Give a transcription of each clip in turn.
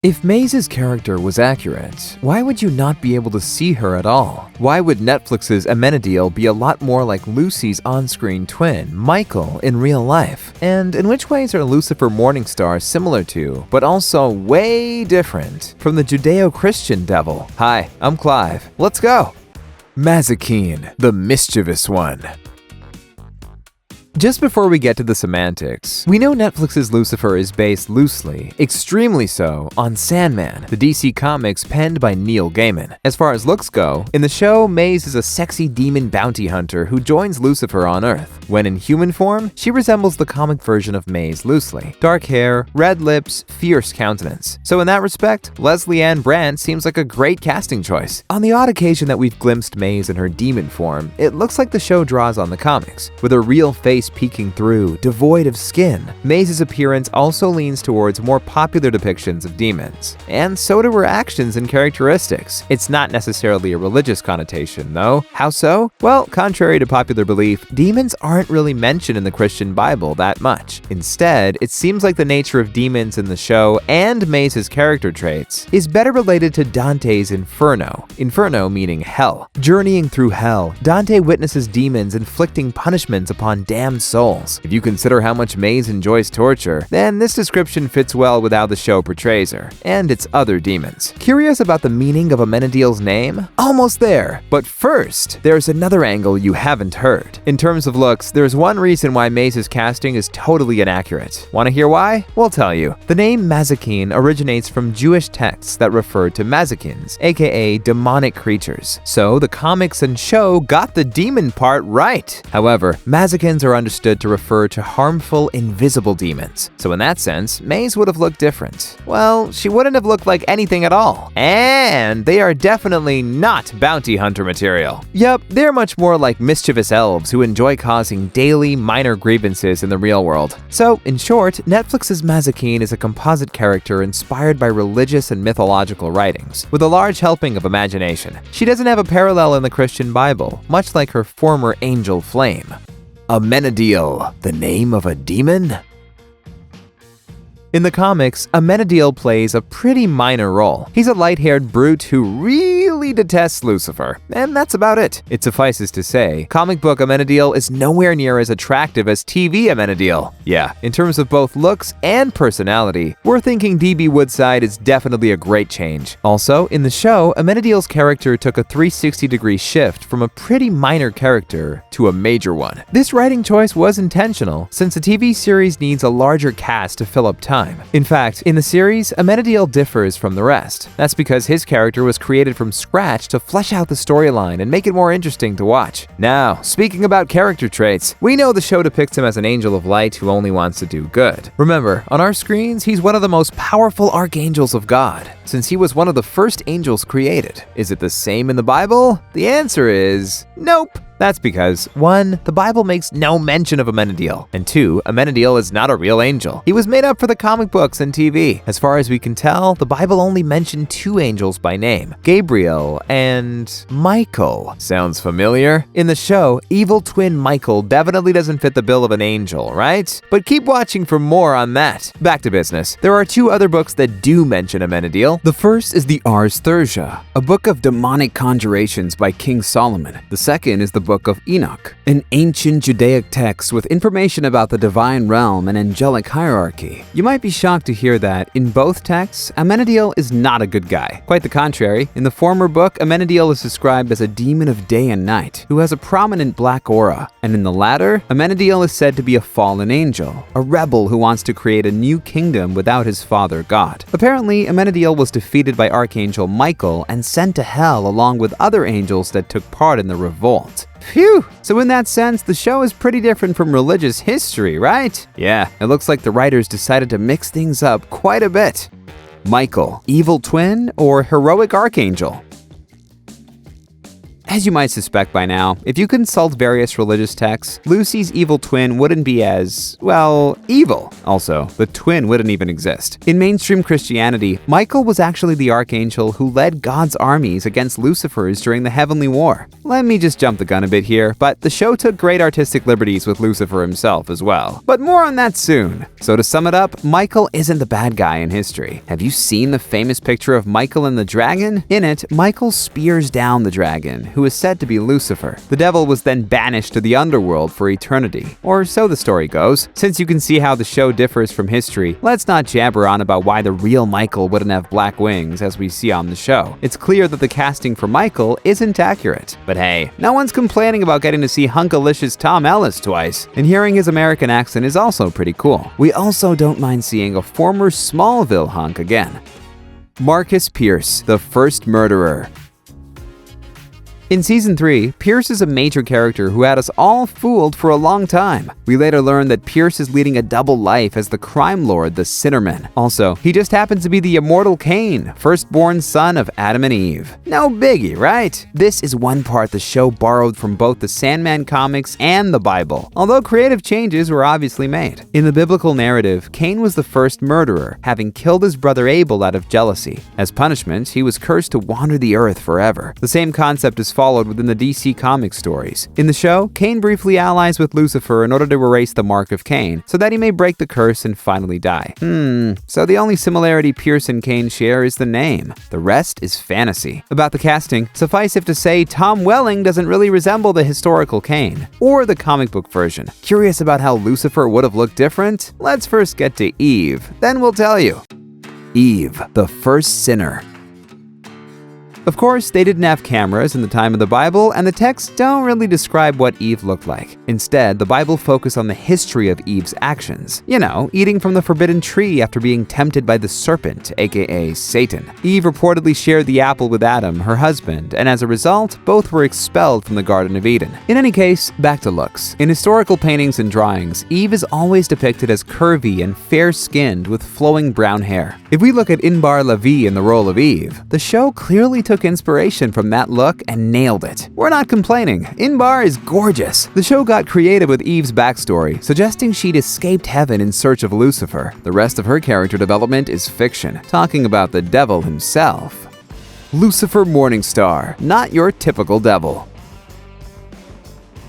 If Maze's character was accurate, why would you not be able to see her at all? Why would Netflix's Amenadiel be a lot more like Luci's on-screen twin, Michael, in real life? And in which ways are Lucifer Morningstar similar to, but also way different, from the Judeo-Christian devil? Hi, I'm Clive. Let's go! Mazikeen, the mischievous one. Just before we get to the semantics, we know Netflix's Lucifer is based loosely, extremely so, on Sandman, the DC comics penned by Neil Gaiman. As far as looks go, in the show, Maze is a sexy demon bounty hunter who joins Lucifer on Earth. When in human form, she resembles the comic version of Maze loosely. Dark hair, red lips, fierce countenance. So in that respect, Lesley-Ann Brandt seems like a great casting choice. On the odd occasion that we've glimpsed Maze in her demon form, it looks like the show draws on the comics, with her real face peeking through, devoid of skin. Maze's appearance also leans towards more popular depictions of demons, and so do her actions and characteristics. It's not necessarily a religious connotation, though. How so? Well, contrary to popular belief, demons aren't really mentioned in the Christian Bible that much. Instead, it seems like the nature of demons in the show and Maze's character traits is better related to Dante's Inferno. Inferno meaning hell. Journeying through hell, Dante witnesses demons inflicting punishments upon damned souls. If you consider how much Maze enjoys torture, then this description fits well with how the show portrays her, and its other demons. Curious about the meaning of Amenadiel's name? Almost there! But first, there's another angle you haven't heard. In terms of looks, there's one reason why Maze's casting is totally inaccurate. Want to hear why? We'll tell you. The name Mazikeen originates from Jewish texts that refer to Mazikeens, aka demonic creatures. So the comics and show got the demon part right. However, Mazikeens are understood to refer to harmful, invisible demons. So in that sense, Maze would have looked different. Well, she wouldn't have looked like anything at all. And they are definitely not bounty hunter material. Yup, they're much more like mischievous elves who enjoy causing daily, minor grievances in the real world. So, in short, Netflix's Mazikeen is a composite character inspired by religious and mythological writings, with a large helping of imagination. She doesn't have a parallel in the Christian Bible, much like her former angel Flame. Amenadiel, the name of a demon? In the comics, Amenadiel plays a pretty minor role. He's a light-haired brute who really detests Lucifer, and that's about it. It suffices to say, comic book Amenadiel is nowhere near as attractive as TV Amenadiel. Yeah, in terms of both looks and personality, we're thinking DB Woodside is definitely a great change. Also, in the show, Amenadiel's character took a 360-degree shift from a pretty minor character to a major one. This writing choice was intentional, since a TV series needs a larger cast to fill up time. In fact, in the series, Amenadiel differs from the rest. That's because his character was created from scratch to flesh out the storyline and make it more interesting to watch. Now, speaking about character traits, we know the show depicts him as an angel of light who only wants to do good. Remember, on our screens, he's one of the most powerful archangels of God, since he was one of the first angels created. Is it the same in the Bible? The answer is nope. That's because, 1. The Bible makes no mention of Amenadiel, and 2. Amenadiel is not a real angel. He was made up for the comic books and TV. As far as we can tell, the Bible only mentioned 2 angels by name, Gabriel and Michael. Sounds familiar? In the show, evil twin Michael definitely doesn't fit the bill of an angel, right? But keep watching for more on that. Back to business. There are 2 other books that do mention Amenadiel. The first is the Ars Thursia, a book of demonic conjurations by King Solomon. The second is the Book of Enoch, an ancient Judaic text with information about the divine realm and angelic hierarchy. You might be shocked to hear that, in both texts, Amenadiel is not a good guy. Quite the contrary. In the former book, Amenadiel is described as a demon of day and night, who has a prominent black aura. And in the latter, Amenadiel is said to be a fallen angel, a rebel who wants to create a new kingdom without his father God. Apparently, Amenadiel was defeated by Archangel Michael and sent to hell along with other angels that took part in the revolt. Phew! So in that sense, the show is pretty different from religious history, right? Yeah, it looks like the writers decided to mix things up quite a bit. Michael, evil twin or heroic archangel? As you might suspect by now, if you consult various religious texts, Luci's evil twin wouldn't be as, well, evil. Also, the twin wouldn't even exist. In mainstream Christianity, Michael was actually the archangel who led God's armies against Lucifer's during the Heavenly War. Let me just jump the gun a bit here, but the show took great artistic liberties with Lucifer himself as well. But more on that soon. So to sum it up, Michael isn't the bad guy in history. Have you seen the famous picture of Michael and the dragon? In it, Michael spears down the dragon, who is said to be Lucifer. The devil was then banished to the underworld for eternity. Or so the story goes. Since you can see how the show differs from history, let's not jabber on about why the real Michael wouldn't have black wings as we see on the show. It's clear that the casting for Michael isn't accurate. But hey, no one's complaining about getting to see Hunkalicious Tom Ellis twice, and hearing his American accent is also pretty cool. We also don't mind seeing a former Smallville hunk again. Marcus Pierce, the first murderer. In Season 3, Pierce is a major character who had us all fooled for a long time. We later learn that Pierce is leading a double life as the crime lord, the Sinnerman. Also, he just happens to be the immortal Cain, firstborn son of Adam and Eve. No biggie, right? This is one part the show borrowed from both the Sandman comics and the Bible, although creative changes were obviously made. In the biblical narrative, Cain was the first murderer, having killed his brother Abel out of jealousy. As punishment, he was cursed to wander the earth forever. The same concept is followed within the DC Comics stories. In the show, Cain briefly allies with Lucifer in order to erase the mark of Cain, so that he may break the curse and finally die. So the only similarity Pierce and Cain share is the name. The rest is fantasy. About the casting, suffice it to say Tom Welling doesn't really resemble the historical Cain, or the comic book version. Curious about how Lucifer would have looked different? Let's first get to Eve, then we'll tell you. Eve, the first sinner. Of course, they didn't have cameras in the time of the Bible, and the texts don't really describe what Eve looked like. Instead, the Bible focused on the history of Eve's actions. You know, eating from the forbidden tree after being tempted by the serpent, aka Satan. Eve reportedly shared the apple with Adam, her husband, and as a result, both were expelled from the Garden of Eden. In any case, back to looks. In historical paintings and drawings, Eve is always depicted as curvy and fair-skinned with flowing brown hair. If we look at Inbar Lavie in the role of Eve, the show clearly took inspiration from that look and nailed it. We're not complaining. Inbar is gorgeous. The show got creative with Eve's backstory, suggesting she'd escaped heaven in search of Lucifer. The rest of her character development is fiction, talking about the devil himself. Lucifer Morningstar, not your typical devil.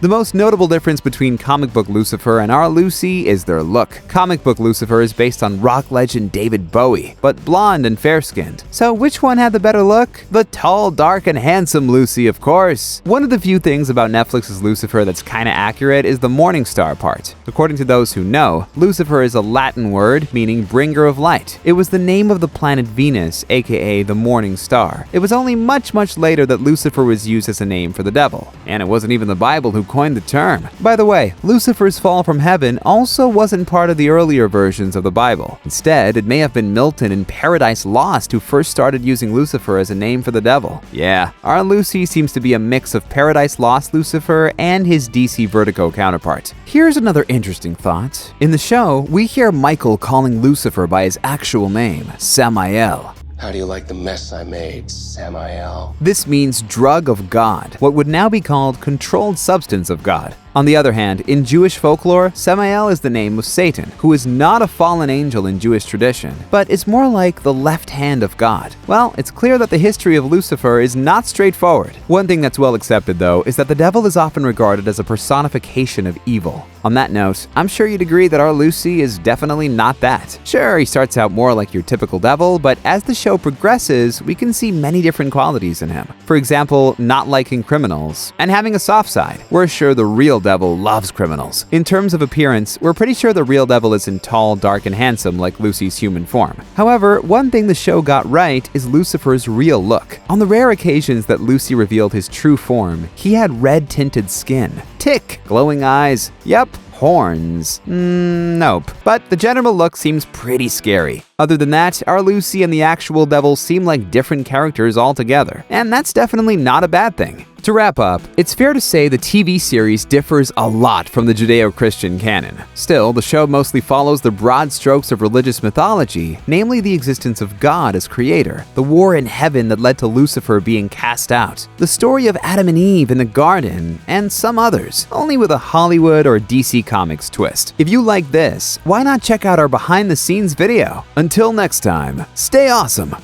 The most notable difference between comic book Lucifer and our Luci is their look. Comic book Lucifer is based on rock legend David Bowie, but blonde and fair-skinned. So which one had the better look? The tall, dark, and handsome Luci, of course. One of the few things about Netflix's Lucifer that's kinda accurate is the Morningstar part. According to those who know, Lucifer is a Latin word meaning bringer of light. It was the name of the planet Venus, aka the morning star. It was only much later that Lucifer was used as a name for the devil. And it wasn't even the Bible who coined the term. By the way, Lucifer's fall from heaven also wasn't part of the earlier versions of the Bible. Instead, it may have been Milton in Paradise Lost who first started using Lucifer as a name for the devil. Yeah, our Luci seems to be a mix of Paradise Lost Lucifer and his DC Vertigo counterpart. Here's another interesting thought. In the show, we hear Michael calling Lucifer by his actual name, Samael. How do you like the mess I made, Samael? This means drug of God, what would now be called controlled substance of God. On the other hand, in Jewish folklore, Samael is the name of Satan, who is not a fallen angel in Jewish tradition, but is more like the left hand of God. Well, it's clear that the history of Lucifer is not straightforward. One thing that's well accepted, though, is that the devil is often regarded as a personification of evil. On that note, I'm sure you'd agree that our Luci is definitely not that. Sure, he starts out more like your typical devil, but as the show progresses, we can see many different qualities in him. For example, not liking criminals, and having a soft side. We're sure the real devil loves criminals. In terms of appearance, we're pretty sure the real devil isn't tall, dark, and handsome like Luci's human form. However, one thing the show got right is Lucifer's real look. On the rare occasions that Luci revealed his true form, he had red-tinted skin. Tick! Glowing eyes. Yep. Horns. Nope. But the general look seems pretty scary. Other than that, our Luci and the actual devil seem like different characters altogether. And that's definitely not a bad thing. To wrap up, it's fair to say the TV series differs a lot from the Judeo-Christian canon. Still, the show mostly follows the broad strokes of religious mythology, namely the existence of God as creator, the war in heaven that led to Lucifer being cast out, the story of Adam and Eve in the garden, and some others, only with a Hollywood or DC Comics twist. If you like this, why not check out our behind the scenes video? Until next time, stay awesome!